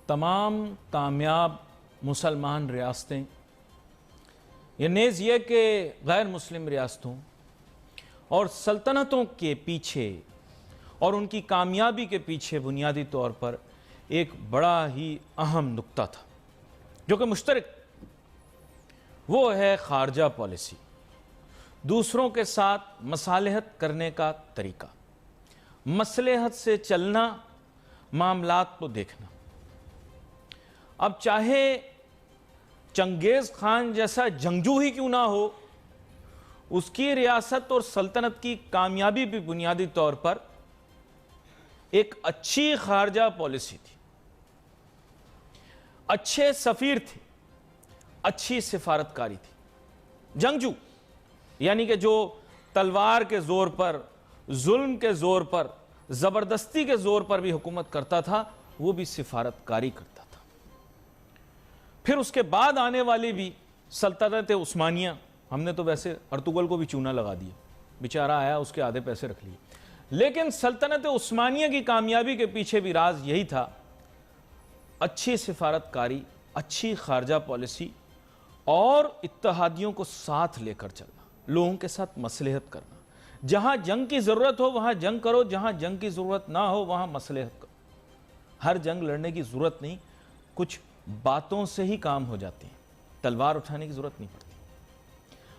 तमाम कामयाब मुसलमान रियासतें ये नेज़ ये कि गैर मुस्लिम रियासतों और सल्तनतों के पीछे और उनकी कामयाबी के पीछे बुनियादी तौर पर एक बड़ा ही अहम नुक्ता था जो कि मुश्तरक, वो है खारजा पॉलिसी, दूसरों के साथ मसालहत करने का तरीका, मसलहत से चलना, मामलात को देखना। अब चाहे चंगेज़ खान जैसा जंगजू ही क्यों ना हो, उसकी रियासत और सल्तनत की कामयाबी भी बुनियादी तौर पर एक अच्छी खारजा पॉलिसी थी, अच्छे सफ़ीर थे, अच्छी सिफारतकारी थी। जंगजू यानी कि जो तलवार के ज़ोर पर, जुल्म के ज़ोर पर, ज़बरदस्ती के ज़ोर पर भी हुकूमत करता था, वो भी सिफारतकारी करता था। फिर उसके बाद आने वाली भी सल्तनत उस्मानिया, हमने तो वैसे अर्तुगल को भी चूना लगा दिया, बेचारा आया उसके आधे पैसे रख लिए, लेकिन सल्तनत उस्मानिया की कामयाबी के पीछे भी राज यही था, अच्छी सिफारतकारी, अच्छी खारजा पॉलिसी और इत्तेहादियों को साथ लेकर चलना, लोगों के साथ मसलहत करना। जहां जंग की ज़रूरत हो वहां जंग करो, जहां जंग की ज़रूरत ना हो वहां मसलहत करो। हर जंग लड़ने की ज़रूरत नहीं, कुछ बातों से ही काम हो जाते हैं, तलवार उठाने की ज़रूरत नहीं पड़ती।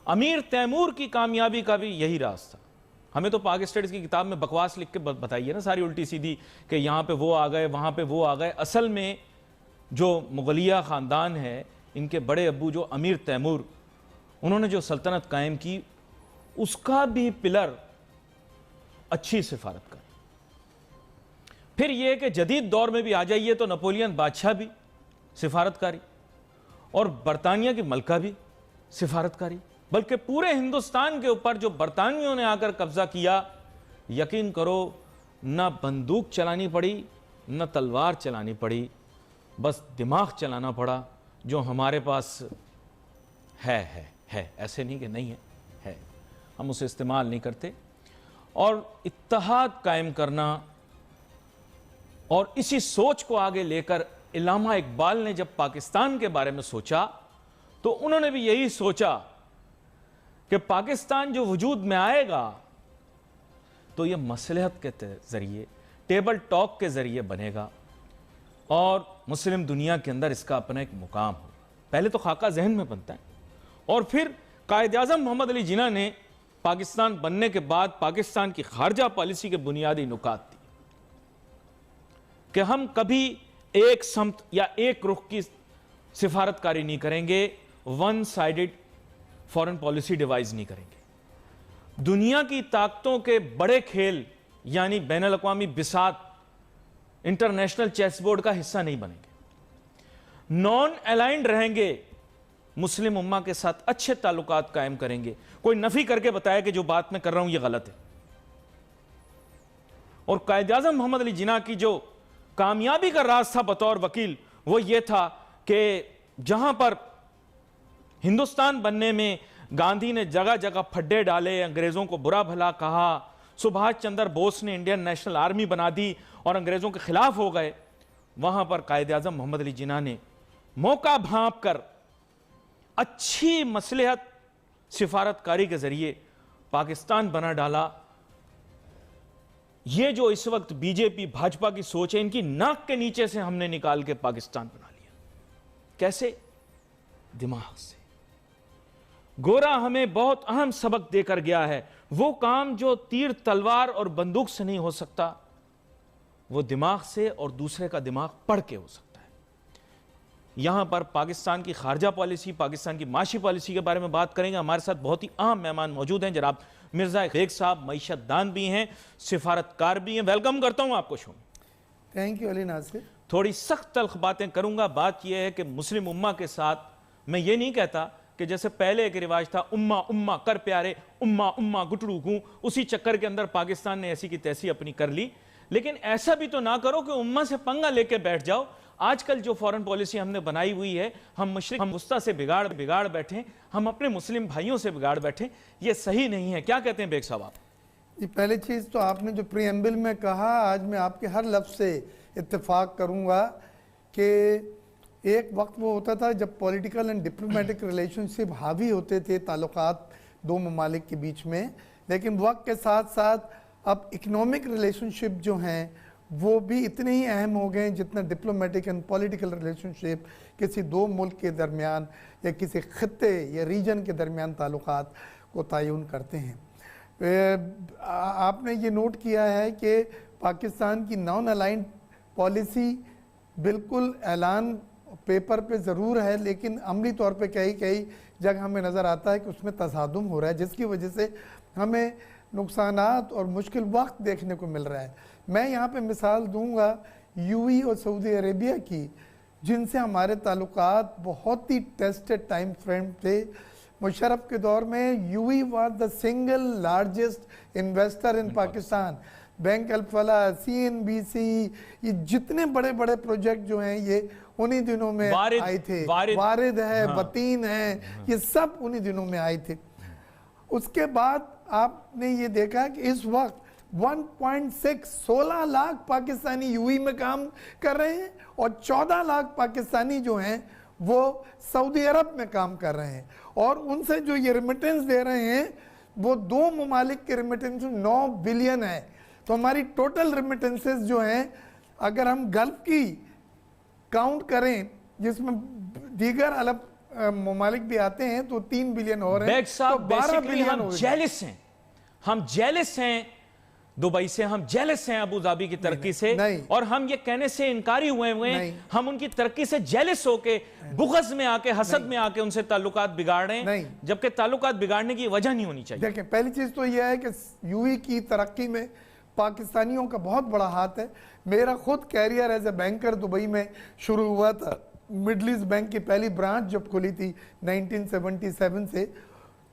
अमीर तैमूर की कामयाबी का भी यही राज था। हमें तो पाक स्टेट्स की किताब में बकवास लिख के बताइए ना सारी उल्टी सीधी कि यहाँ पे वो आ गए, वहाँ पे वो आ गए। असल में जो मुगलिया ख़ानदान है, इनके बड़े अब्बू जो अमीर तैमूर, उन्होंने जो सल्तनत कायम की, उसका भी पिलर अच्छी सिफारतकारी। फिर यह कि जदीद दौर में भी आ जाइए तो नेपोलियन बादशाह भी सिफारतकारी और बरतानिया की मलका भी सिफारतकारी, बल्कि पूरे हिंदुस्तान के ऊपर जो बरतानियों ने आकर कब्जा किया, यकीन करो न बंदूक चलानी पड़ी न तलवार चलानी पड़ी, बस दिमाग चलाना पड़ा जो हमारे पास है। ऐसे नहीं कि नहीं है, हम उसे इस्तेमाल नहीं करते। और इत्तेहाद कायम करना और इसी सोच को आगे लेकर इल्लामा इकबाल ने जब पाकिस्तान के बारे में सोचा तो उन्होंने भी यही सोचा कि पाकिस्तान जो वजूद में आएगा तो यह मसलहत के ज़रिए, टेबल टॉक के ज़रिए बनेगा और मुस्लिम दुनिया के अंदर इसका अपना एक मुकाम हो। पहले तो खाका जहन में बनता है और फिर कायद-ए-आज़म मोहम्मद अली जिन्ना ने पाकिस्तान बनने के बाद पाकिस्तान की खारजा पॉलिसी के बुनियादी नुकात दी कि हम कभी एक समत या एक रुख की सिफारतकारी नहीं करेंगे, one sided foreign policy device नहीं करेंगे, दुनिया की ताकतों के बड़े खेल यानी बैनुल अक़वामी बिसात, इंटरनेशनल चेस बोर्ड का हिस्सा नहीं बनेंगे, नॉन अलाइंड रहेंगे, मुस्लिम उम्मा के साथ अच्छे ताल्लुकात कायम करेंगे। कोई नफी करके बताया कि जो बात मैं कर रहा हूं यह गलत है। और कायद-ए-आज़म मोहम्मद अली जिन्ना की जो कामयाबी का राज था बतौर वकील, वो ये था कि जहां पर हिंदुस्तान बनने में गांधी ने जगह जगह फड्डे डाले, अंग्रेजों को बुरा भला कहा, सुभाष चंद्र बोस ने इंडियन नेशनल आर्मी बना दी और अंग्रेजों के खिलाफ हो गए, वहां पर कायद-ए-आज़म मोहम्मद अली जिन्ना ने मौका भांप कर अच्छी मसलहत सिफारतकारी के जरिए पाकिस्तान बना डाला। ये जो इस वक्त बीजेपी भाजपा की सोच है, इनकी नाक के नीचे से हमने निकाल के पाकिस्तान बना लिया। कैसे? दिमाग से। गोरा हमें बहुत अहम सबक देकर गया है, वो काम जो तीर तलवार और बंदूक से नहीं हो सकता, वो दिमाग से और दूसरे का दिमाग पढ़ के हो सकता है। यहां पर पाकिस्तान की खारजा पॉलिसी, पाकिस्तान की माशी पॉलिसी के बारे में बात करेंगे। हमारे साथ बहुत ही अहम मेहमान मौजूद हैं, जनाब मिर्जा बेग साहब, मईशत दान भी हैं, सिफारतकार भी हैं। वेलकम करता हूं आपको शो में। Thank you Ali Nasir. थोड़ी सख्त तल्ख बातें करूंगा। बात यह है कि मुस्लिम उम्मा के साथ मैं ये नहीं कहता कि जैसे पहले एक रिवाज था उम्मा उम्मा कर प्यारे, उम्मा उम्मा गुटड़ू गूं, उसी चक्कर के अंदर पाकिस्तान ने ऐसी की तैसी अपनी कर ली। लेकिन ऐसा भी तो ना करो कि उम्मा से पंगा लेके बैठ जाओ। आजकल जो फॉरेन पॉलिसी हमने बनाई हुई है, हम मशरिक वस्ता से बिगाड़ बैठे, हम अपने मुस्लिम भाइयों से बिगाड़ बैठे, ये सही नहीं है। क्या कहते हैं बेग साहब आप? ये पहली चीज़ तो आपने जो प्रीएम्बल में कहा, आज मैं आपके हर लफ्ज़ से इत्तेफाक करूंगा کہ ایک وقت وہ ہوتا تھا جب پولیٹیکل اینڈ ڈپلومیٹک ریلیشنشپ حاوی ہوتے تھے تعلقات دو ممالک کے بیچ میں، لیکن وقت کے ساتھ ساتھ اب اکنامک ریلیشنشپ جو ہیں وہ بھی اتنے ہی اہم ہو گئے جتنا ڈپلومیٹک اینڈ پولیٹیکل ریلیشنشپ کسی دو ملک کے درمیان یا کسی خطے یا ریجن کے درمیان تعلقات کو تعین کرتے ہیں۔ آپ نے یہ نوٹ کیا ہے کہ پاکستان کی نان الائنڈ پالیسی بالکل اعلان پیپر پہ ضرور ہے، لیکن عملی طور پہ کئی جگہ ہمیں نظر آتا ہے کہ اس میں تصادم ہو رہا ہے، جس کی وجہ سے ہمیں نقصانات اور مشکل وقت دیکھنے کو مل رہا ہے۔ میں یہاں پہ مثال دوں گا یو اے اور سعودی عربیہ کی، جن سے ہمارے تعلقات بہت ہی ٹیسٹڈ ٹائم فریم تھے۔ مشرف کے دور میں you a was the single largest investor in Pakistan. Bank Alfalah, C N B C, یہ جتنے بڑے بڑے پروجیکٹ جو ہیں یہ انہی دنوں میں آئے تھے۔ وارد ہے، وطین ہے، یہ سب انہی دنوں میں آئے تھے۔ اس کے بعد آپ نے یہ دیکھا کہ اس وقت 16 لاکھ پاکستانی یو اے میں کام کر رہے ہیں اور 14 لاکھ پاکستانی جو ہیں وہ سعودی عرب میں کام کر رہے ہیں، اور ان سے جو یہ ریمیٹنس دے رہے ہیں وہ دو ممالک کے ریمیٹنس 9 بلین ہے۔ تو ہماری ٹوٹل ریمیٹنسز جو ہیں اگر ہم گلف کی کاؤنٹ کریں جس میں دیگر عرب ممالک بھی آتے ہیں تو 3 بلین اور ہیں، بیگ صاحب تو 12 بیسیکلی بلین ہم ہو گئے۔ جیلس ہیں دبئی سے، ہم جیلس ہیں ابو ظبی کی ترقی سے، اور ہم یہ کہنے سے انکاری ہوئے ہیں ہم ان کی ترقی سے جیلس ہو کے بغض میں آ کے حسد میں آ کے ان سے تعلقات بگاڑ رہے ہیں، جبکہ تعلقات بگاڑنے کی وجہ نہیں ہونی چاہیے۔ دیکھیں پہلی چیز تو یہ ہے کہ یو اے کی ترقی میں پاکستانیوں کا بہت بڑا ہاتھ ہے۔ میرا خود career as a banker Dubai میں شروع ہوا تھا، مڈل ایسٹ بینک کی پہلی برانچ جب کھلی تھی 1977 سے،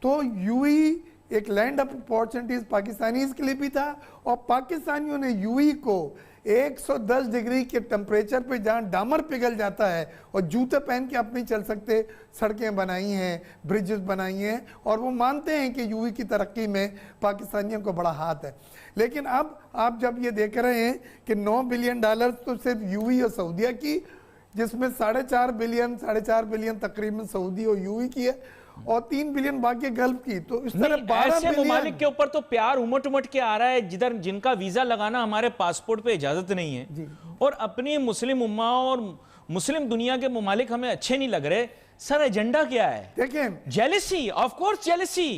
تو یو اے ایک لینڈ اپ اپارچونٹیز پاکستانیز کے لیے بھی تھا، اور پاکستانیوں نے یو اے کو 110 ڈگری کے ٹمپریچر پہ جہاں ڈامر پگھل جاتا ہے اور جوتے پہن کے آپ نہیں چل سکتے، سڑکیں بنائی ہیں، برجز بنائی ہیں، اور وہ مانتے ہیں کہ یو اے کی ترقی میں پاکستانیوں کو بڑا ہاتھ ہے۔ لیکن اب آپ جب یہ دیکھ رہے ہیں کہ 9 بلین ڈالر تو صرف یو اے اور سعودیہ کی، جس میں 4.5 بلین تقریباً سعودی اور یو اے کی ہے، اور 3 بلین باقی گلف کی، تو اس طرح 12 ایسے بلین ممالک کے اوپر تو پیار امٹ کے آ رہا ہے جن کا ویزا لگانا ہمارے پاسپورٹ پہ اجازت نہیں ہے، اور اپنی مسلم امہ اور مسلم دنیا کے ممالک ہمیں اچھے نہیں لگ رہے۔ سر ایجنڈا کیا ہے؟ دیکھیں جیلسی، آف کورس جیلسی۔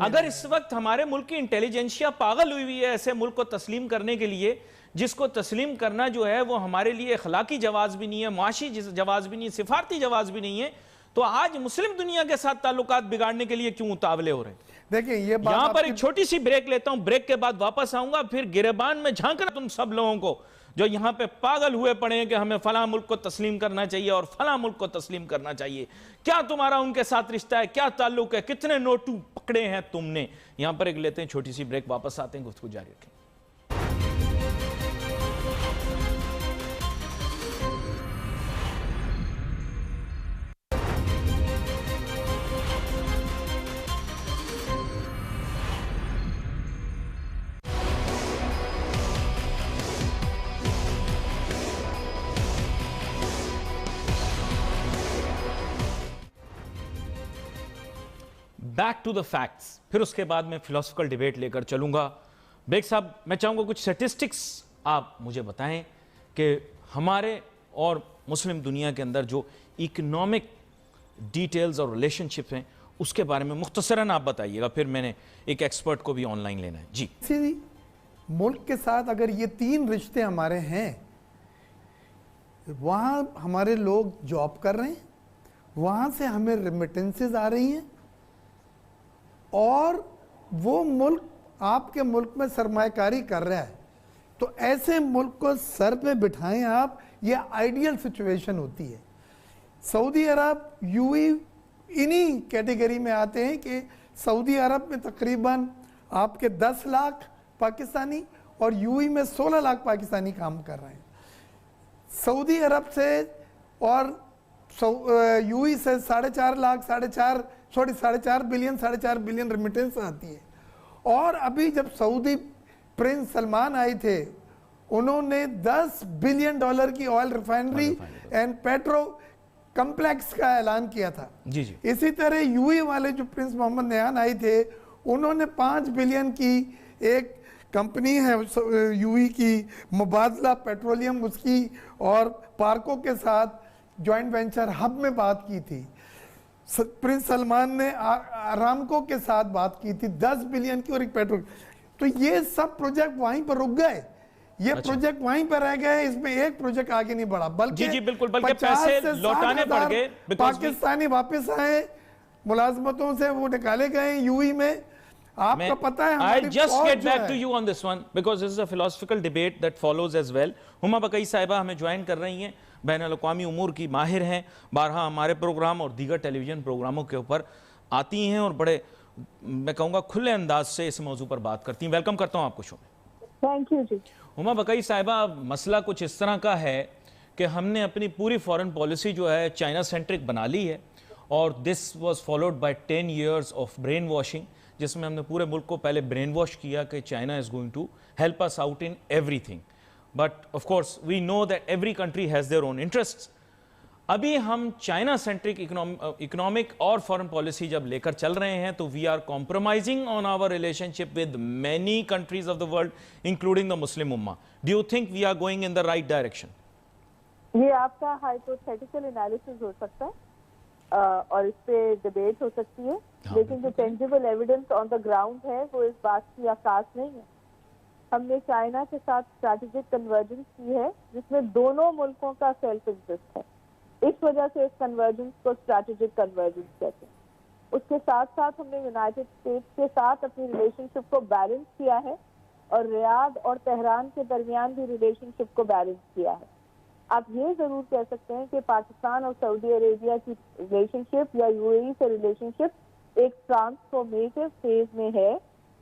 اگر اس وقت ہمارے ملک کی انٹیلیجنسیا پاگل ہوئی ہے ایسے ملک کو تسلیم کرنے کے لیے، جس کو تسلیم کرنا جو ہے وہ ہمارے لیے اخلاقی جواز بھی نہیں ہے، معاشی جواز بھی نہیں ہے، سفارتی جواز بھی نہیں ہے، تو آج مسلم دنیا کے ساتھ تعلقات بگاڑنے کے لیے کیوں اتاولے ہو رہے ہیں؟ دیکھیں یہ بات یہاں پر ایک چھوٹی سی بریک لیتا ہوں، بریک کے بعد واپس آؤں گا، پھر گریبان میں جھانکنا تم سب لوگوں کو جو یہاں پہ پاگل ہوئے پڑے ہیں کہ ہمیں فلاں ملک کو تسلیم کرنا چاہیے اور فلاں ملک کو تسلیم کرنا چاہیے۔ کیا تمہارا ان کے ساتھ رشتہ ہے؟ کیا تعلق ہے؟ کتنے نوٹو پکڑے ہیں تم نے؟ یہاں پر ایک لیتے ہیں چھوٹی سی بریک، واپس آتے ہیں، گفتگو جاری رکھیں۔ بیک ٹو دا فیکٹس، پھر اس کے بعد میں فلسفیکل ڈیبیٹ لے کر چلوں گا۔ بیگ صاحب میں چاہوں گا کچھ سٹیٹسٹکس آپ مجھے بتائیں کہ ہمارے اور مسلم دنیا کے اندر جو اکنامک ڈیٹیلز اور ریلیشن شپ ہیں اس کے بارے میں مختصراً آپ بتائیے گا، پھر میں نے ایک ایکسپرٹ کو بھی آن لائن لینا ہے۔ جی ملک کے ساتھ اگر یہ 3 رشتے ہمارے ہیں، وہاں ہمارے لوگ جاب کر رہے ہیں، وہاں سے ہمیں ریمیٹنسز آ رہی ہیں، اور وہ ملک آپ کے ملک میں سرمایہ کاری کر رہا ہے، تو ایسے ملک کو سر پہ بٹھائیں آپ، یہ آئیڈیل سچویشن ہوتی ہے۔ سعودی عرب یو اے انہی کیٹیگری میں آتے ہیں کہ سعودی عرب میں تقریباً آپ کے 10 لاکھ پاکستانی اور یو اے میں 16 لاکھ پاکستانی کام کر رہے ہیں۔ سعودی عرب سے اور یو اے سے 4.5 بلین ریمیٹنس آتی ہے، اور ابھی جب سعودی پرنس سلمان آئے تھے उन्होंने $10 बिलियन की oil refinery and petro complex का ऐलान किया था। जी जी। इसी तरह यूएई वाले जो प्रिंस मोहम्मद नयान आई थे, उन्होंने 5 बिलियन की एक कंपनी है यूएई की मुबादला पेट्रोलियम, उसकी और पार्को के साथ जॉइंट वेंचर हब में बात की थी। प्रिंस सलमान ने आरामको के साथ बात की थी 10 बिलियन की और एक पेट्रोल। तो ये सब प्रोजेक्ट वहीं पर रुक गए, ये प्रोजेक्ट वहीं पर रह गए, इसमें एक प्रोजेक्ट आगे नहीं बढ़ा, बल्कि जी जी बिल्कुल, बल्कि पैसे लौटाने पड़ गए। पाकिस्तानी वापस आए, मुलाजमतों से वो निकाले गए यूएई में। आपको पता है I just get back to you on this one because this is a philosophical debate that follows as well. Huma Baqai साहिबा हमें ज्वाइन कर रही हैं, बैनुल-अक़वामी उमूर की माहिर हैं, बारहा हमारे प्रोग्राम और दीगर टेलीविजन प्रोग्रामों के ऊपर आती हैं और बड़े मैं कहूँगा खुले अंदाज से इस मौजू पर बात करती हैं। वेलकम करता हूँ आपको शो में। थैंक यू जी। हुमा बकई साहिबा, मसला कुछ इस तरह का है कि हमने अपनी पूरी फॉरेन पॉलिसी जो है चाइना सेंट्रिक बना ली है और this was followed by 10 years of brain washing, जिसमें हमने पूरे मुल्क को पहले ब्रेन वॉश किया कि China is going to help us out in everything, but of course we know that every country has their own interests. अभी हम चाइना सेंट्रिक इकोनॉमिक और फॉरेन पॉलिसी जब लेकर चल रहे हैं तो we are compromising on our relationship with many countries of the world including the Muslim उम्मा। Do you think we are going in the right direction? ये आपका हाइपोथेटिकल एनालिसिस हो सकता है और इस पे डिबेट हो सकती है, लेकिन जो tangible evidence on the ground है वो इस बात की आसास नहीं है। हमने चाइना के साथ स्ट्रैटेजिक कन्वर्जेंस की है जिसमें दोनों मुल्कों का सेल्फ इंटरेस्ट है, इस वजह से इस कन्वर्जेंस को स्ट्रैटेजिक कन्वर्जेंस कहते हैं। उसके साथ साथ हमने यूनाइटेड स्टेट्स के साथ अपनी रिलेशनशिप को बैलेंस किया है और रियाद और तेहरान के दरमियान भी रिलेशनशिप को बैलेंस किया है। आप ये जरूर कह सकते हैं कि पाकिस्तान और सऊदी अरेबिया की रिलेशनशिप या यूएई से रिलेशनशिप एक ट्रांसफॉर्मेटिव फेज में है,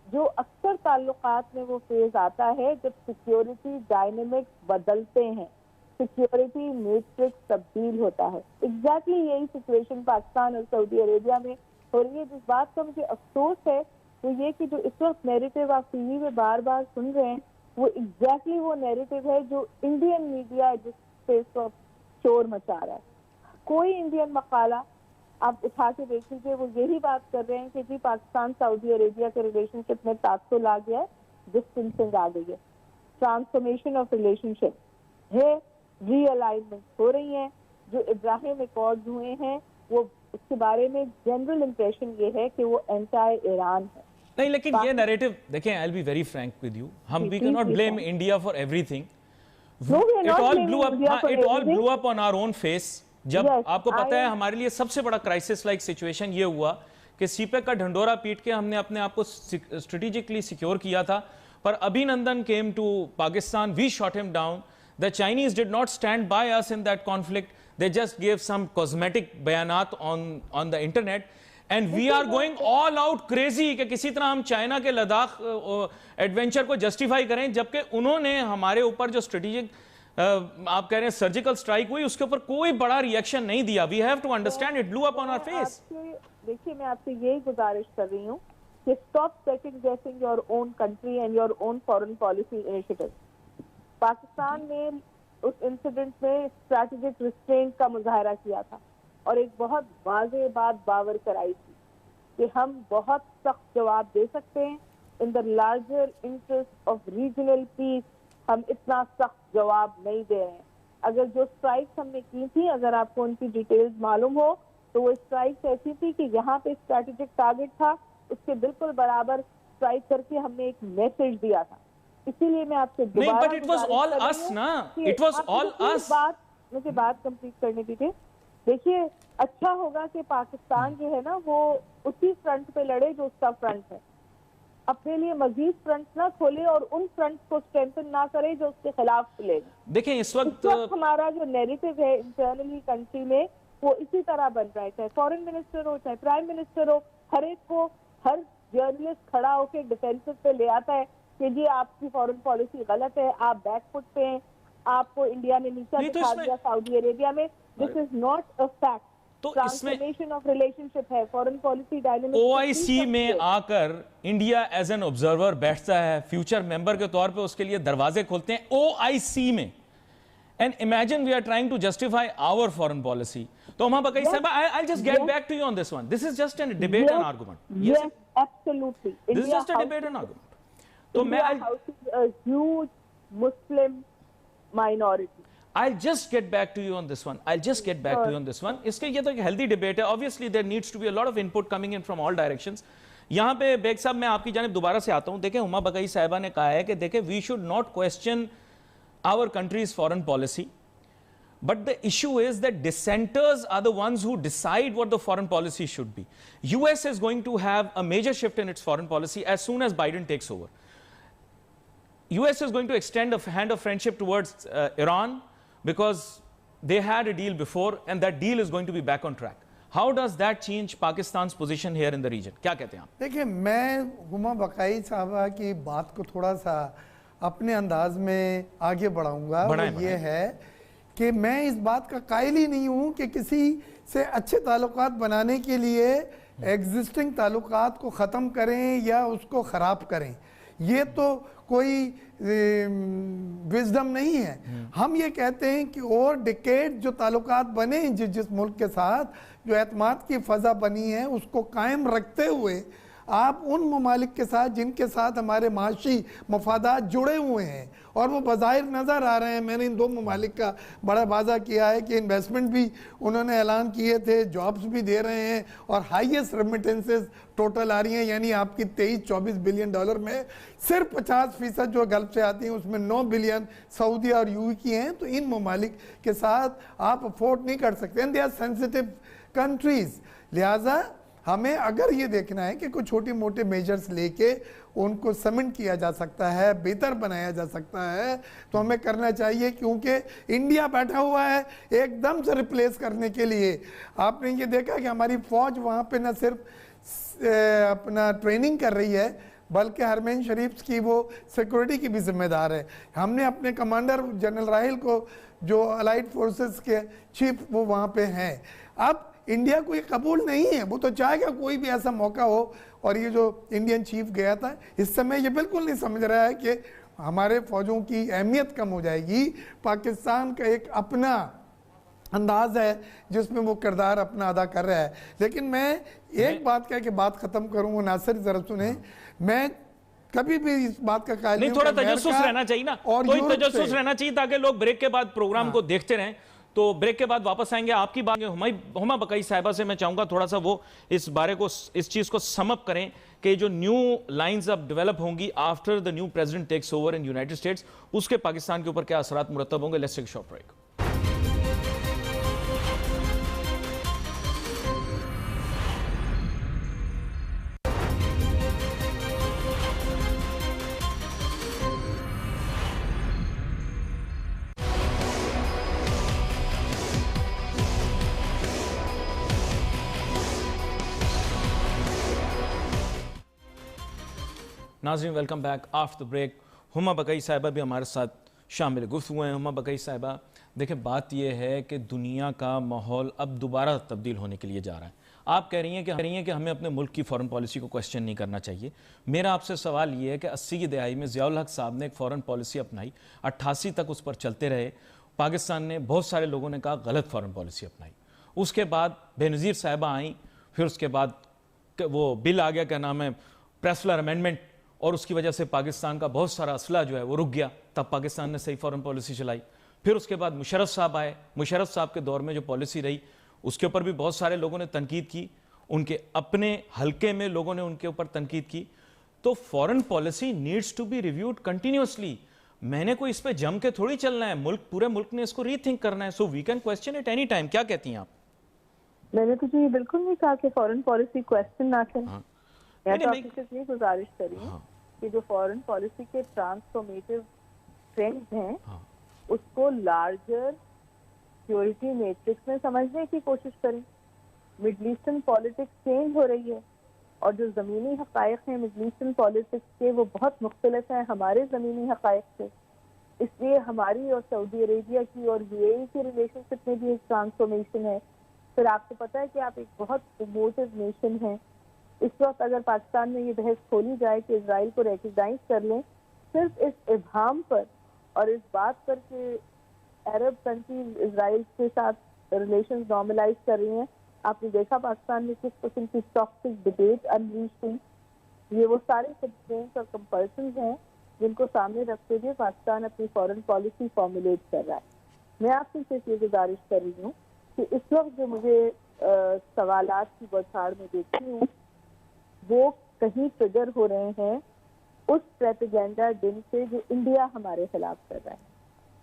जो अक्सर ताल्लुकात में वो फेज आता है जब सिक्योरिटी डायनेमिक्स बदलते हैं, सिक्योरिटी मैट्रिक्स तब्दील होता है। एग्जैक्टली यही सिचुएशन पाकिस्तान और सऊदी अरेबिया में हो रही है। जिस बात का मुझे अफसोस है वो ये कि जो इस वक्त नैरेटिव आप टीवी में बार बार सुन रहे हैं वो एग्जैक्टली वो नैरेटिव है जो इंडियन मीडिया जिस पे शोर मचा रहा है। कोई इंडियन मकाला आप उठा के देख लीजिए, वो यही बात कर रहे हैं कि जी पाकिस्तान सऊदी अरेबिया के रिलेशनशिप में तात्सुल आ गया है, डिस्टेंसिंग आ गई है, ट्रांसफॉर्मेशन ऑफ रिलेशनशिप है, रीअलाइनमेंट हो रही है। जो इब्राहिम अकॉर्ड्स हुए हैं वो उसके बारे में जनरल इंप्रेशन ये है कि वो एंटी ईरान है। नहीं, लेकिन ये नैरेटिव देखें, I will be very frank with you, हम we can not blame India for everything. It all blew up on our own face जब आपको पता है हमारे लिए सबसे बड़ा क्राइसिस लाइक सिचुएशन ये हुआ कि सीपेक का ढंडोरा पीट के हमने अपने आप को स्ट्रेटेजिकली सिक्योर किया था, पर Abhinandan came to Pakistan, we shot him down. The Chinese did not stand by us in that conflict, they just gave some cosmetic बयानात on the internet and we are going all out crazy कि किसी तरह हम China के Ladakh adventure को justify करें, जबकि उन्होंने हमारे ऊपर जो स्ट्रेटेजिक आप कह रहे हैं सर्जिकल स्ट्राइक हुई उसके ऊपर कोई बड़ा रिएक्शन नहीं दिया। We have to understand it blew up on our face. देखिए, मैं आपसे यही गुजारिश कर रही हूँ कि stop second guessing your own country and your own foreign policy initiative. Pakistan ने उस इंसिडेंट में स्ट्रैटेजिक रिस्ट्रेंट का मुजाहरा किया था और एक बहुत वाज़ेह बात बावर कराई थी कि हम बहुत सख्त जवाब दे सकते हैं in the larger interest of regional piece. हम इतना सख्त जवाब नहीं दे रहे हैं। अगर जो स्ट्राइक्स हमने की थी, अगर आपको उनकी डिटेल्स मालूम हो तो वो स्ट्राइक्स ऐसी थी कि यहाँ पे स्ट्रैटेजिक टारगेट था, उसके बिल्कुल बराबर स्ट्राइक करके हमने एक मैसेज दिया था। इसीलिए मैं आपसे दोबारा बट इट वाज ऑल अस ना, इट वाज ऑल अस। मुझे बात कंप्लीट करने दीजिए। देखिए, अच्छा होगा कि पाकिस्तान जो है ना वो उसी फ्रंट पे लड़े जो उसका फ्रंट है, अपने लिए मजीद फ्रंट ना खोले और उन फ्रंट को स्ट्रेंथन ना करे जो उसके खिलाफ खुले। देखें, इस वक्त हमारा जो नैरेटिव है इंटरनली कंट्री में वो इसी तरह बन रहा है, चाहे फॉरेन मिनिस्टर हो चाहे प्राइम मिनिस्टर हो, हर एक को हर जर्नलिस्ट खड़ा होकर डिफेंसिव पे ले आता है कि जी आपकी फॉरेन पॉलिसी गलत है, आप बैकफुट पे हैं, आपको इंडिया ने नीचा दिखा दिया सऊदी अरेबिया में। This is not a fact. تو اس میں ट्रांसफॉर्मेशन ऑफ रिलेशनशिप है, फॉरेन पॉलिसी डायनामिक्स OIC में आकर इंडिया एज एन ऑब्जर्वर बैठता है, फ्यूचर मेंबर के तौर पे उसके लिए दरवाजे खोलते हैं OIC में. And imagine we are trying to justify our foreign policy. तो Huma Bakai Sahiba, I'll just get back to you on this one. This is just a debate and argument. Yes, absolutely. This is just a debate and argument. तो मैं India houses a huge Muslim minority. I'll just get back to you on this one. I'll just get back to you on this one. इसके ये तो एक healthy debate है. Obviously there needs to be a lot of input coming in from all directions. यहाँ पे bag साहब मैं आपकी जानिब दोबारा से आता हूँ. देखें हुमा बकई साहिबा ने कहा है कि देखें we should not question our country's foreign policy, but the issue is that dissenters are the ones who decide what the foreign policy should be. US is going to have a major shift in its foreign policy as soon as Biden takes over. US is going to extend a hand of friendship towards Iran because they had a deal before and that deal is going to be back on track. How does that change Pakistan's position here in the region? क्या कहते हैं आप? देखिए, मैं हुमा बकाई साहबा की बात को थोड़ा सा अपने अंदाज में आगे बढ़ाऊंगा. वो ये है कि मैं इस बात का कायल ही नहीं हूं कि किसी से अच्छे ताल्लुकात बनाने के लिए एग्जिस्टिंग ताल्लुकात को ख़त्म करें या उसको ख़राब करें. ये तो कोई विजडम नहीं है. हम ये कहते हैं कि और डिकेड जो ताल्लुकात बने जिस मुल्क के साथ, जो एतमाद की फ़ज़ा बनी है, उसको कायम रखते हुए आप उन ममालिक के साथ जिनके साथ हमारे माशी मफादात जुड़े हुए हैं और वो बज़ाहिर नज़र आ रहे हैं. मैंने इन दो ममालिक का बड़ा वाज़ा किया है कि इन्वेस्टमेंट भी उन्होंने ऐलान किए थे, जॉब्स भी दे रहे हैं और हाईएस्ट रेमिटेंसेस टोटल आ रही हैं. यानी आपकी 23-24 बिलियन डॉलर में सिर्फ 50% जो गल्फ से आती हैं उसमें 9 बिलियन सऊदी और यूएई की हैं. तो इन ममालिक के साथ आप अफोर्ड नहीं कर सकते. And they are sensitive countries. लिहाजा हमें अगर ये देखना है कि कुछ छोटे मोटे मेजर्स लेके उनको समिट किया जा सकता है, बेहतर बनाया जा सकता है, तो हमें करना चाहिए. क्योंकि इंडिया बैठा हुआ है एकदम से रिप्लेस करने के लिए. आपने ये देखा कि हमारी फौज वहाँ पे न सिर्फ अपना ट्रेनिंग कर रही है बल्कि हरमैन शरीफ की वो सिक्योरिटी की भी जिम्मेदार है. हमने अपने कमांडर जनरल राहिल को जो अलाइड फोर्सेस के चीफ वो वहाँ पे हैं. अब इंडिया को ये कबूल नहीं है. वो तो चाहेगा कोई भी ऐसा मौका हो. और ये जो इंडियन चीफ गया था, इस समय ये बिल्कुल नहीं समझ रहा है कि हमारे फौजों की अहमियत कम हो जाएगी. पाकिस्तान का एक अपना अंदाज है जिसमें वो किरदार अपना अदा कर रहा है. लेकिन मैं एक बात कह के बात खत्म करूंगा. नासिर जरा सुने, मैं कभी भी इस बात का कायल नहीं, थोड़ा तजस्सुस रहना चाहिए ना. और तजस्सुस रहना चाहिए ताकि लोग ब्रेक के बाद प्रोग्राम को देखते रहें. तो ब्रेक के बाद वापस आएंगे. आपकी बात हुमा बकई साहिबा से मैं चाहूंगा थोड़ा सा वो इस बारे को, इस चीज को समअप करें कि जो न्यू लाइंस अब डेवलप होंगी after the new president takes over in United States, उसके पाकिस्तान के ऊपर क्या असरात मुरतब होंगे. Let's take a short break. नाज़रीन, welcome back after the break. Huma Baqai साहिबा भी हमारे साथ शामिल गुफ्तगू हैं. हुमा बकई साहिबा, देखें बात यह है कि दुनिया का माहौल अब दोबारा तब्दील होने के लिए जा रहा है. आप कह रही हैं कि हमें अपने मुल्क की फॉरेन पॉलिसी को क्वेश्चन नहीं करना चाहिए. मेरा आपसे सवाल ये है कि 80 की दहाई में ज़ियाउल हक साहब ने एक फॉरेन पॉलिसी अपनाई, 88 तक उस पर चलते रहे. पाकिस्तान ने, बहुत सारे लोगों ने कहा गलत फॉरेन पॉलिसी अपनाई. उसके बाद बेनज़ीर साहिबा आई, फिर उसके बाद वो बिल आ गया, क्या नाम है, प्रेसलर अमेंडमेंट, और उसकी वजह से पाकिस्तान का बहुत सारा असला जो है वो रुक गया. तब पाकिस्तान ने सही फॉरेन पॉलिसी चलाई. फिर उसके बाद मुशर्रफ साहब आए. मुशर्रफ साहब के दौर में जो पॉलिसी रही उसके ऊपर भी बहुत सारे लोगों ने तनकीद की. उनके अपने हल्के में लोगों ने उनके ऊपर तनकीद की. तो foreign policy needs to be reviewed continuously. मैंने कोई इस पर जम के थोड़ी चलना है. मुल्क, पूरे मुल्क ने इसको रीथिंक करना है. So we can question it any time. क्या कहती हैं आप? मैंने तो ये बिल्कुल नहीं कहा कि फॉरेन पॉलिसी क्वेश्चन ना चले. मैं तो आपसे ये गुजारिश करी कि जो फॉरेन पॉलिसी के ट्रांसफॉर्मेटिव ट्रेंड्स हैं उसको लार्जर सिक्योरिटी मैट्रिक्स में समझने की कोशिश करें. मिडल ईस्टर्न पॉलिटिक्स चेंज हो रही है और जो ज़मीनी हक़ाइक़ हैं मिडल ईस्टर्न पॉलिटिक्स के वो बहुत मुख्तलिफ हैं हमारे ज़मीनी हक़ाइक़ से. इसलिए हमारी और सऊदी अरेबिया की और यूएई की रिलेशनशिप में भी एक ट्रांसफॉर्मेशन है. پھر آپ کو پتا ہے کہ آپ ایک بہت پروموٹیو نیشن ہیں. اس وقت اگر پاکستان میں یہ بحث کھولی جائے کہ اسرائیل کو ریکگنائز کر لیں صرف اس ابہام پر اور اس بات پر کہ عرب کنٹریز اسرائیل کے ساتھ ریلیشنز نارملائز کر رہی ہیں. آپ نے دیکھا پاکستان میں کس قسم کی ٹاکسک ڈبیٹ انلیش ہوئی. یہ وہ سارے کنسٹرینٹس اور کمپلشنز ہیں جن کو سامنے رکھتے ہوئے پاکستان اپنی فارن پالیسی فارمولیٹ کر رہا ہے. میں آپ سے صرف یہ گزارش کر رہی ہوں کہ اس وقت جو مجھے سوالات کی بوچھاڑ میں دیکھتی ہوں وہ کہیں ٹریگر ہو رہے ہیں اس پروپیگنڈا دن سے جو انڈیا ہمارے خلاف کر رہا ہے.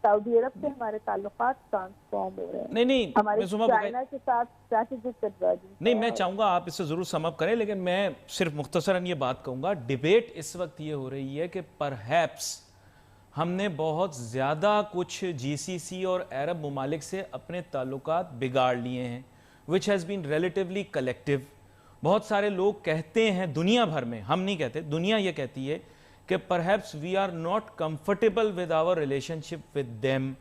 سعودی عرب سے ہمارے تعلقات ٹرانسفارم ہو رہے ہیں. نہیں ہمارے چائنا کے ساتھ اسٹریٹجک کنورجنس. نہیں، میں چاہوں گا آپ اس سے ضرور سم اپ کریں، لیکن میں صرف مختصراً یہ بات کہوں گا، ڈیبیٹ اس وقت یہ ہو رہی ہے کہ پرہیپس ہم نے بہت زیادہ کچھ جی سی سی اور عرب ممالک سے اپنے تعلقات بگاڑ لیے ہیں، which has been relatively collective. بہت سارے لوگ کہتے ہیں دنیا بھر میں، ہم نہیں کہتے، دنیا یہ کہتی ہے کہ perhaps we are not comfortable with our relationship with them.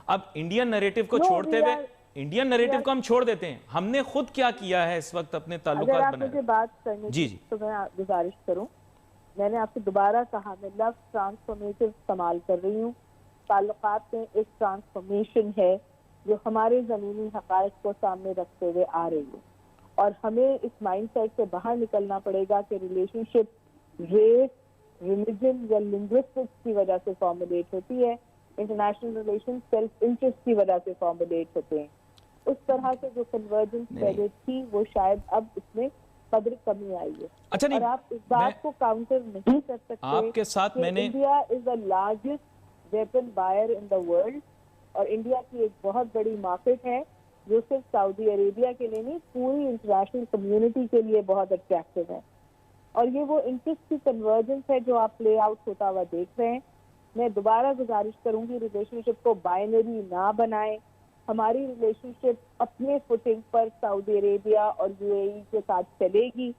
اب انڈین نریٹو کو چھوڑتے ہوئے انڈین نریٹو کو ہم چھوڑ دیتے ہیں. ہم نے خود کیا کیا ہے اس وقت اپنے تعلقات اگر آپ بنائے؟ مجھے بات کرنے جی تو میں گزارش کروں. میں نے آپ سے دوبارہ کہا میں لفظ ٹرانسفارمیٹو استعمال کر رہی ہوں. تعلقات میں ایک ٹرانسفارمیشن ہے جو ہمارے زمینی حقائق کو سامنے رکھتے ہوئے آ رہی ہے اور ہمیں اس مائنڈ سیٹ سے باہر نکلنا پڑے گا کہ ریلیشن شپ ریس، ریلیجن یا لنگوسٹکس کی وجہ سے فارمولیٹ ہوتی ہے. انٹرنیشنل ریلیشن سیلف انٹرسٹ کی وجہ سے فارمولیٹ ہوتے ہیں. اس طرح سے جو کنورجنس پہلے تھی وہ شاید اب اس میں قدر کمی آئی ہے. اچھا نہیں، اور آپ اس بات کو کاؤنٹر نہیں کر سکتے آپ کے ساتھ میں نے India is the largest weapon buyer in the world اور انڈیا کی ایک بہت بڑی مارکیٹ ہے جو صرف سعودی عربیہ کے لیے نہیں پوری انٹرنیشنل کمیونٹی کے لیے بہت اٹریکٹیو ہے. اور یہ وہ انٹرسٹ کی کنورجنس ہے جو آپ پلے آؤٹ ہوتا ہوا دیکھ رہے ہیں. میں دوبارہ گزارش کروں گی ریلیشن شپ کو بائنری نہ بنائیں. ہماری ریلیشن شپ اپنے فوٹنگ پر سعودی عربیہ اور یو اے ای کے ساتھ چلے گی.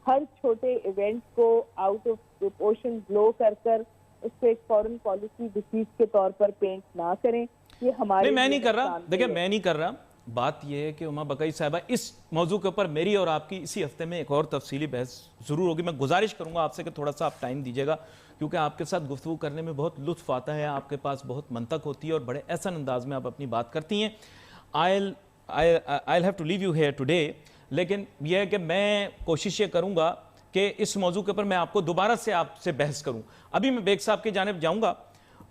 ہر چھوٹے ایونٹ کو آؤٹ آف پروپورشن بلو کر اس کو ایک فورن پالیسی ڈیفیٹ کے طور پر پینٹ نہ کریں. یہ ہمارے میں نہیں کر رہا، دیکھیں میں نہیں کر رہا. بات یہ ہے کہ عما بقائی صاحبہ اس موضوع کے اوپر میری اور آپ کی اسی ہفتے میں ایک اور تفصیلی بحث ضرور ہوگی. میں گزارش کروں گا آپ سے کہ تھوڑا سا آپ ٹائم دیجیے گا کیونکہ آپ کے ساتھ گفتگو کرنے میں بہت لطف آتا ہے. آپ کے پاس بہت منطق ہوتی ہے اور بڑے احسن انداز میں آپ اپنی بات کرتی ہیں. I'll have to leave you here today. لیکن یہ ہے کہ میں کوشش یہ کروں گا کہ اس موضوع کے اوپر میں آپ کو دوبارہ سے آپ سے بحث کروں. ابھی میں بیگ صاحب کی جانب جاؤں گا.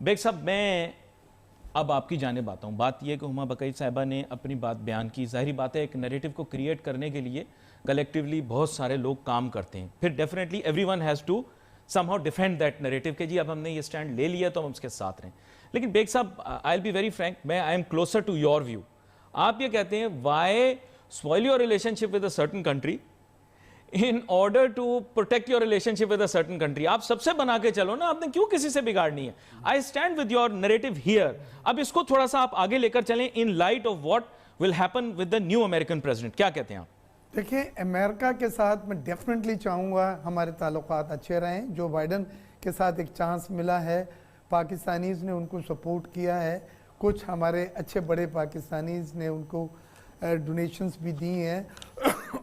بیگ صاحب میں اب آپ کی جانب آتا ہوں. بات یہ کہ ہما بقائی صاحبہ نے اپنی بات بیان کی. ظاہری بات ہے ایک نیریٹو کو کریٹ کرنے کے لیے کلیکٹیولی بہت سارے لوگ کام کرتے ہیں. پھر definitely everyone has to somehow defend that narrative کہ جی اب ہم نے یہ سٹینڈ لے لیا تو ہم اس کے ساتھ رہیں. لیکن Baig sahab I will be very frank, میں I am closer to your view. آپ یہ کہتے ہیں why spoil your relationship with a certain country in order to protect your relationship with a certain country. آپ سب سے بنا کے چلو نا، آپ نے کیوں کسی سے بگاڑنی ہے؟ I stand with your narrative here. اب اس کو تھوڑا سا آپ آگے لے کر چلیں in light of what will happen with the new American president. کیا کہتے ہیں آپ؟ دیکھیں امریکہ کے ساتھ میں ڈیفینیٹلی چاہوں گا ہمارے تعلقات اچھے رہیں. جو بائیڈن کے ساتھ ایک چانس ملا ہے، پاکستانیز نے ان کو سپورٹ کیا ہے. کچھ ہمارے اچھے بڑے پاکستانیز نے ان کو ڈونیشنز بھی دی ہیں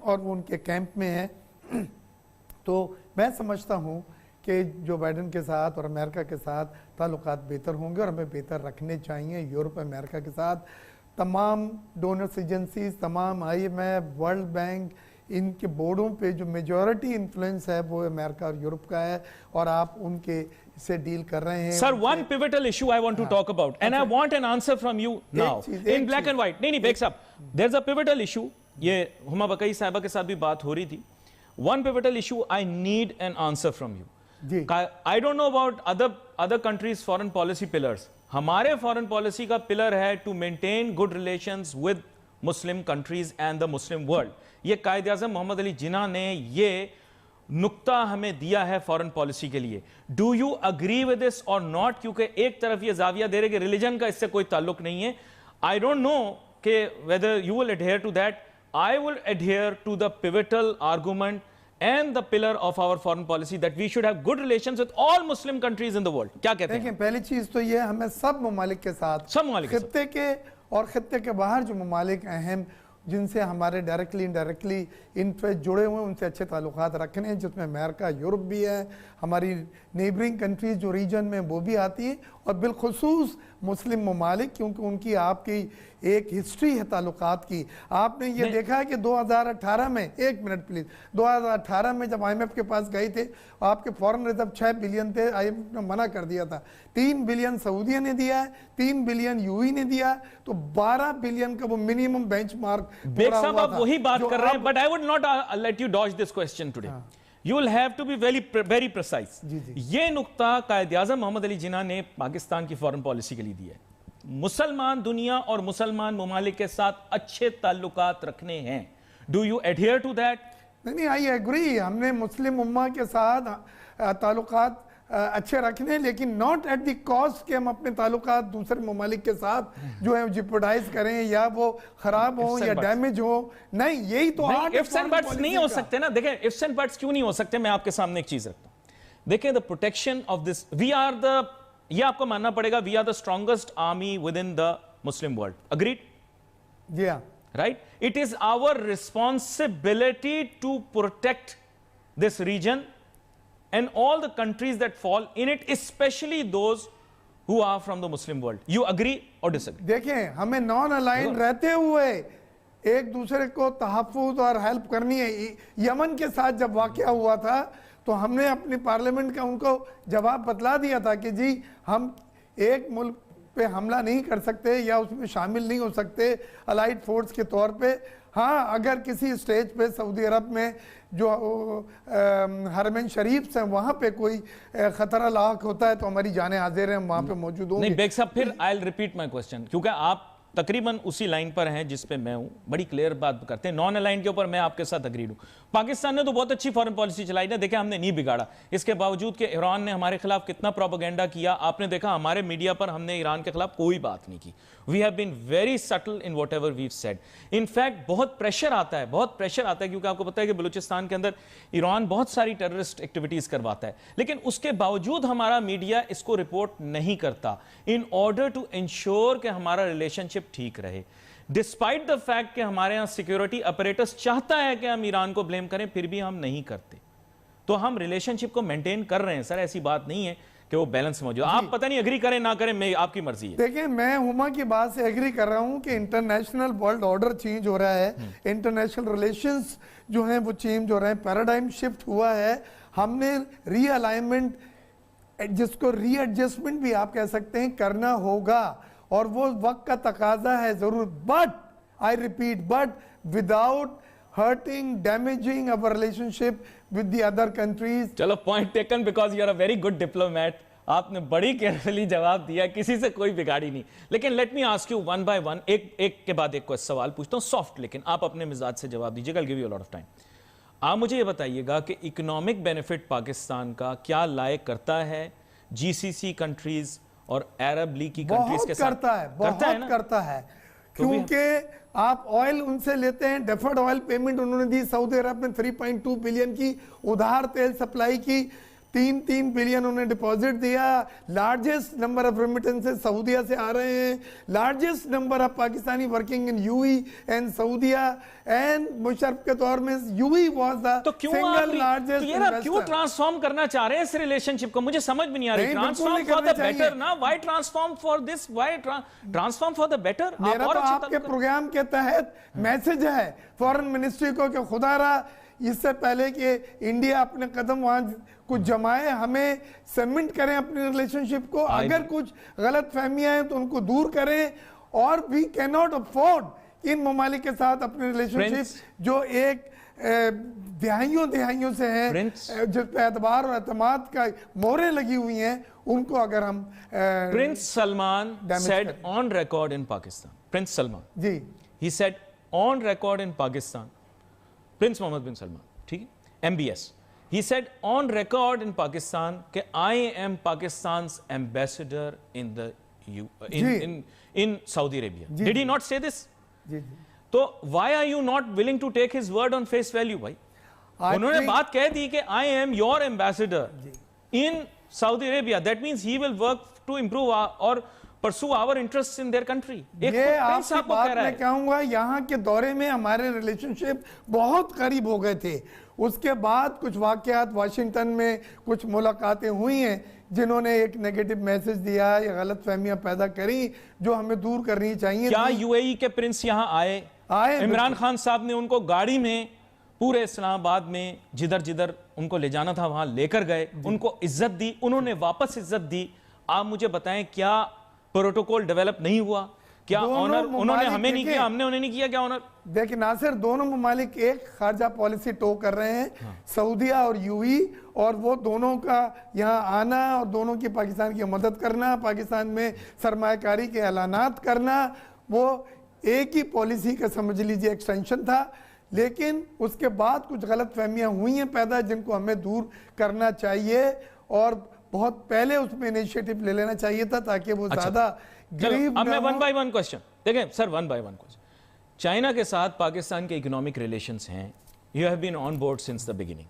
اور وہ ان کے کیمپ میں ہیں. تو میں سمجھتا ہوں کہ جو بائیڈن کے ساتھ اور امریکہ کے ساتھ تعلقات بہتر ہوں گے اور ہمیں بہتر رکھنے چاہیے. یورپ امریکہ کے ساتھ تمام ڈونرز ایجنسیز، تمام I M F, world bank, ان کے بورڈوں پہ جو میجورٹی انفلوئنس ہے وہ امریکہ اور یورپ کا ہے اور آپ ان کے سے ڈیل کر رہے ہیں. Sir, one pivotal issue I want to talk about and I want an answer from you now in black and white. نہیں بیگ صاحب، there's a pivotal issue. یہ ہما بقائی صاحبہ کے ساتھ بھی بات ہو رہی تھی. One pivotal issue I need an answer from you. G I don't know about other countries' foreign policy pillars. ہمارے foreign policy کا pillar ہے to maintain good relations with Muslim countries and the Muslim world. یہ قائد اعظم محمد علی جناح نے یہ نقطہ ہمیں دیا ہے فورن پالیسی کے لیے. Do you agree with this اور ناٹ؟ کیونکہ ایک طرف یہ زاویہ دے رہے کہ ریلیجن کا اس سے کوئی تعلق نہیں ہے. آئی ڈونٹ نو کہ whether you will adhere to that. I will adhere to the pivotal argument and the pillar of our foreign policy that we should have good relations with all Muslim countries in the world. کیا کہتے ہیں؟ دیکھیں پہلی چیز تو یہ ہمیں سب ممالک کے ساتھ، سب ممالک کے خطے کے اور خطے کے باہر جو ممالک اہم جن سے ہمارے ڈائریکٹلی انڈائریکٹلی انٹرسٹ جڑے ہوئے ہیں ان سے اچھے تعلقات رکھنے ہیں، جس میں امریکہ، یورپ بھی ہے، ہماری نیبرنگ کنٹریز جو ریجن میں وہ بھی آتی ہیں، اور بالخصوص مسلم ممالک، کیونکہ ان کی آپ کی ایک ہسٹری ہے تعلقات کی. آپ نے یہ دیکھا ہے کہ 2018 میں 1 منٹ پلیز 2018 میں جب آئی ایم ایف کے پاس گئی تھے، آپ کے فورن ریزرو 6 بلین تھے، آئی ایم ایف نے منع کر دیا تھا. 3 بلین سعودیہ نے دیا ہے، 3 بلین یو ای نے دیا، تو 12 بلین کا وہ منیمم بینچ مارک بیگ صاحب آپ وہی بات کر رہے ہیں, but I would not let you dodge this question today. You will have to be very precise. یہ نقطہ قائد اعظم محمد علی جناح نے پاکستان کی فورن پالیسی کے لیے دیا ہے. مسلمان دنیا اور مسلمان ممالک کے ساتھ اچھے تعلقات رکھنے ہیں. Do you adhere to that? نہیں, I agree. ہم نے مسلم امہ کے ساتھ تعلقات اچھے رکھنے، لیکن ناٹ ایٹ دی کاسٹ کہ ہم اپنے تعلقات دوسرے ممالک کے ساتھ جو ہے جیپوڈائز کریں یا وہ خراب ہوں یا ڈیمیج ہوں. نہیں, یہی تو ifs and buts نہیں ہو سکتے نا. دیکھیں ifs and buts کیوں نہیں ہو سکتے, میں آپ کے سامنے ایک چیز رکھتا ہوں. دیکھیں the protection of this, we are the, یہ آپ کو ماننا پڑے گا, we are the strongest army within the Muslim world. Agreed? Yeah. Right? It is our responsibility to protect this region and all the countries that fall in it, especially those who are from the Muslim world. You agree or disagree? دیکھیں, ہمیں naan align رہتے ہوئے ایک دوسرے کو تحفظ اور help کرنی ہے. یمن کے ساتھ جب واقعہ ہوا تھا تو ہم نے اپنی پارلیمنٹ کا ان کو جواب بتلا دیا تھا کہ جی ہم ایک ملک پہ حملہ نہیں کر سکتے یا اس میں شامل نہیں ہو سکتے الائیڈ فورس کے طور پہ. ہاں, اگر کسی اسٹیج پہ سعودی عرب میں جو حرمین شریف سے وہاں پہ کوئی خطرہ لاحق ہوتا ہے تو ہماری جانیں حاضر ہیں, ہم وہاں پہ موجود ہوں گے. نہیں بیگ صاحب, پھر I'll repeat my question, کیونکہ آپ تقریباً اسی لائن پر ہیں جس پہ میں ہوں. بڑی کلیئر بات کرتے ہیں. نان الائن کے اوپر میں آپ کے ساتھ اگریڈ ہوں. پاکستان نے تو بہت اچھی فورن پالیسی چلائی نا, دیکھیں ہم نے نہیں بگاڑا. اس کے باوجود کہ ایران نے ہمارے خلاف کتنا پروپیگنڈا کیا, آپ نے دیکھا ہمارے میڈیا پر ہم نے ایران کے خلاف کوئی بات نہیں کی. We have been very subtle in whatever we've said. In fact, بہت پریشر آتا ہے کیونکہ آپ کو پتہ ہے کہ بلوچستان کے اندر ایران بہت ساری ٹیررسٹ ایکٹیویٹیز کرواتا ہے, لیکن اس کے باوجود ہمارا میڈیا اس کو رپورٹ نہیں کرتا in order to ensure کہ ہمارا ریلیشن شپ ٹھیک رہے. ڈسپائٹ دا فیکٹ کہ ہمارے ہاں سیکیورٹی اپریٹس چاہتا ہے کہ ہم ایران کو بلیم کریں, پھر بھی ہم نہیں کرتے. تو ہم ریلیشن شپ کو مینٹین کر رہے ہیں سر, ایسی بات نہیں ہے کہ وہ بیلنس موجود. آپ پتہ نہیں اگری کریں نہ کریں, میں آپ کی مرضی ہے. دیکھیں, میں ہما کی بات سے اگری کر رہا ہوں کہ انٹرنیشنل ورلڈ آرڈر چینج ہو رہا ہے, انٹرنیشنل ریلیشنز جو ہیں وہ چینج ہو رہے ہیں, پیراڈائم شفٹ ہوا ہے. ہم نے ری الائنمنٹ, جس کو ری ایڈجسٹمنٹ بھی آپ کہہ سکتے ہیں, کرنا ہوگا, اور وہ وقت کا تقاضا ہے ضرور. But I repeat, but without hurting, damaging our relationship with the other countries. چلو point taken, because you are a very good diplomat. آپ نے بڑی کیئرفلی جواب دیا, کسی سے کوئی بگاڑی نہیں. لیکن let me ask you one by one, ایک کے بعد ایک کو سوال پوچھتا ہوں سافٹ, لیکن آپ اپنے مزاج سے جواب دیجیے گا. I'll give you a lot of time. آپ مجھے یہ بتائیے گا کہ اکنامک بینیفٹ پاکستان کا کیا لائق کرتا ہے جی سی سی کنٹریز اور عرب لیگ کی کنٹریز کے ساتھ؟ بہت کرتا ہے, کیونکہ آپ آئل ان سے لیتے ہیں, ڈیفرڈ آئل پیمنٹ انہوں نے دی. سعودی عرب میں 3.2 بلین کی ادھار تیل سپلائی کی, 3 بلین انہوں نے ڈپازٹ دیا. لارجسٹ نمبر آف ریمیٹنسز سعودیہ سے آ رہے ہیں. Largest number of Pakistani working in UAE and سعودیہ, اینڈ مشرف کے طور میں UAE was the single largest investor. کیوں ٹرانسفارم کرنا چاہ رہے ہیں اس ریلیشن شپ کو؟ مجھے سمجھ بھی نہیں آ رہی. ٹرانسفارم فار دا بیٹر نا, why transform for this, why transform for the better. میرا تو آپ کے پروگرام کے تحت میسج ہے فورن منسٹری کو کہ خدا را اس سے پہلے کہ انڈیا اپنے قدم وہاں کچھ جمائے, ہمیں سیمنٹ کریں اپنی ریلیشن شپ کو. اگر کچھ غلط فہمیاں ہیں تو ان کو دور کریں, اور وی کی ناٹ افورڈ ان ممالک کے ساتھ اپنی ریلیشن شپ جو ایک دہائیوں سے ہیں, جس پہ اعتبار اور اعتماد کا موریں لگی ہوئی ہیں, ان کو اگر ہم. Prince Salman said on record in Pakistan, prince Salman, جی, he said on record in Pakistan, prince Mohammed bin Salman, ٹھیک ہے, MBS, he said on record in Pakistan کہ I am Pakistan's ambassador in the in Saudi Arabia. Did he not say this? جی, تو why are you not willing to take his word on face value bhai? انہوں نے بات کہہ دی کہ I am your ambassador in Saudi Arabia. That means he will work to improve اور pursue our interests in their country. एक ये Prince आपकी आपको बात कह रहा मैं है। कहूंगा, यहाँ के दौरे में हमारे रिलेशनशिप बहुत करीब हो गए थे। उसके बाद कुछ वाकयात वाशिंगटन में कुछ मुलाकातें हुई हैं जिन्होंने एक नेगेटिव मैसेज दिया या गलत फहमियां पैदा करी जो हमें दूर करनी चाहिए। क्या यूएई के प्रिंस यहाँ आए? इमरान खान साहब ने उनको गाड़ी में पूरे इस्लामाबाद में जिधर जिधर उनको ले जाना था वहां लेकर गए, उनको इज्जत दी, उन्होंने वापस इज्जत दी। आप मुझे बताएं क्या प्रोटोकॉल डेवलप नहीं हुआ? क्या ऑनर उन्होंने हमें नहीं किया, हमने उन्हें नहीं किया? क्या ऑनर? देखिए नासिर, दोनों ममालिक एक खारजा पॉलिसी टो कर रहे हैं, सऊदीया और यूएई, और वो दोनों का यहाँ आना और दोनों की पाकिस्तान की मदद करना, पाकिस्तान में सरमायाकारी के ऐलानात करना, वो एक ही पॉलिसी का समझ लीजिए एक्सटेंशन था। लेकिन उसके बाद कुछ गलत फहमियाँ हुई हैं पैदा जिनको हमें दूर करना चाहिए और बहुत पहले उसमें इनिशिएटिव ले लेना चाहिए था ताकि वो ज्यादा गरीब। अब मैं वन बाय वन क्वेश्चन देखें sir, one by one question. China के साथ पाकिस्तान के इकोनॉमिक रिलेशंस हैं, you have been on board since the beginning.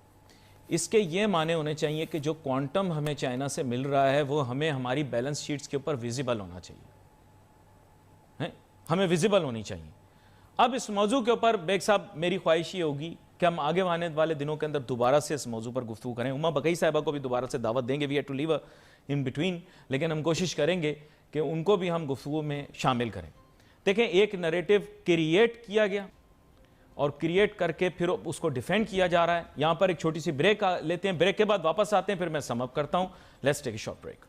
इसके ये माने होने चाहिए कि जो क्वांटम हमें चाइना से मिल रहा है वो हमें हमारी बैलेंस शीट्स के ऊपर विजिबल होना चाहिए, है? हमें विजिबल होनी चाहिए। अब इस मौजू के ऊपर बेग साहब मेरी ख्वाहिश ये होगी कि हम आगे आने वाले दिनों के अंदर दोबारा से इस मौजू पर गुफ्तगू करें। उमा बकई साहिबा को भी दोबारा से दावत देंगे, we have to leave in between, लेकिन हम कोशिश करेंगे कि उनको भी हम गुफ्तगू में शामिल करें। देखें, एक नैरेटिव क्रिएट किया गया और क्रिएट करके फिर उसको डिफेंड किया जा रहा है। यहां पर एक छोटी सी ब्रेक लेते हैं, ब्रेक के बाद वापस आते हैं, फिर मैं सम अप करता हूं। Let's take a short break.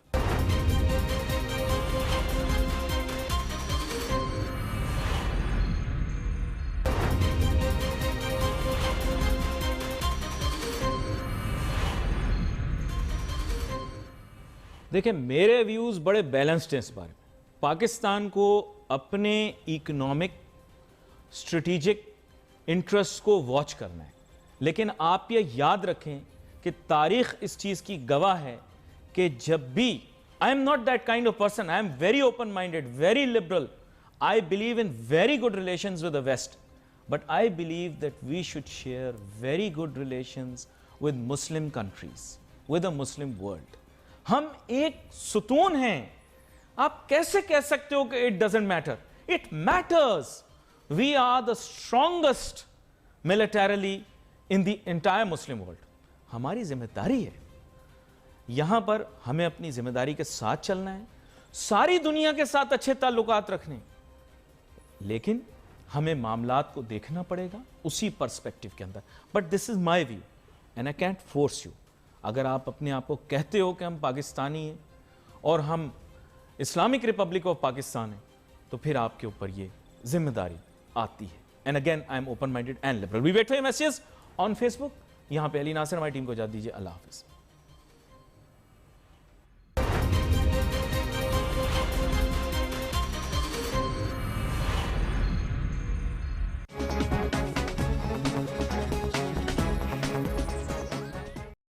देखिए, मेरे व्यूज बड़े बैलेंस्ड हैं इस बारे में। पाकिस्तान को अपने इकोनॉमिक स्ट्रेटेजिक इंटरेस्ट को वॉच करना है, लेकिन आप ये याद रखें कि तारीख इस चीज की गवाह है कि जब भी, I am not that kind of person, I am very open minded, very liberal, I believe in very good relations with the West, but I believe that we should share very good relations with Muslim countries, with a Muslim world. हम एक सुतून हैं। आप कैसे कह सकते हो कि it doesn't matter? It matters. We are the strongest militarily in the entire Muslim world. हमारी जिम्मेदारी है, यहां पर हमें अपनी जिम्मेदारी के साथ चलना है, सारी दुनिया के साथ अच्छे ताल्लुकात रखने, लेकिन हमें मामलात को देखना पड़ेगा उसी पर्सपेक्टिव के अंदर। But this is my view and I can't force you. अगर आप अपने आप को कहते हो कि हम पाकिस्तानी हैं और हम इस्लामिक रिपब्लिक ऑफ पाकिस्तान हैं, तो फिर आपके ऊपर ये जिम्मेदारी आती है। And again I am open minded and liberal. We wait for your messages on Facebook. यहां पे अली नासिर हमारी टीम को इजाजत दीजिए। अल्लाह हाफिज।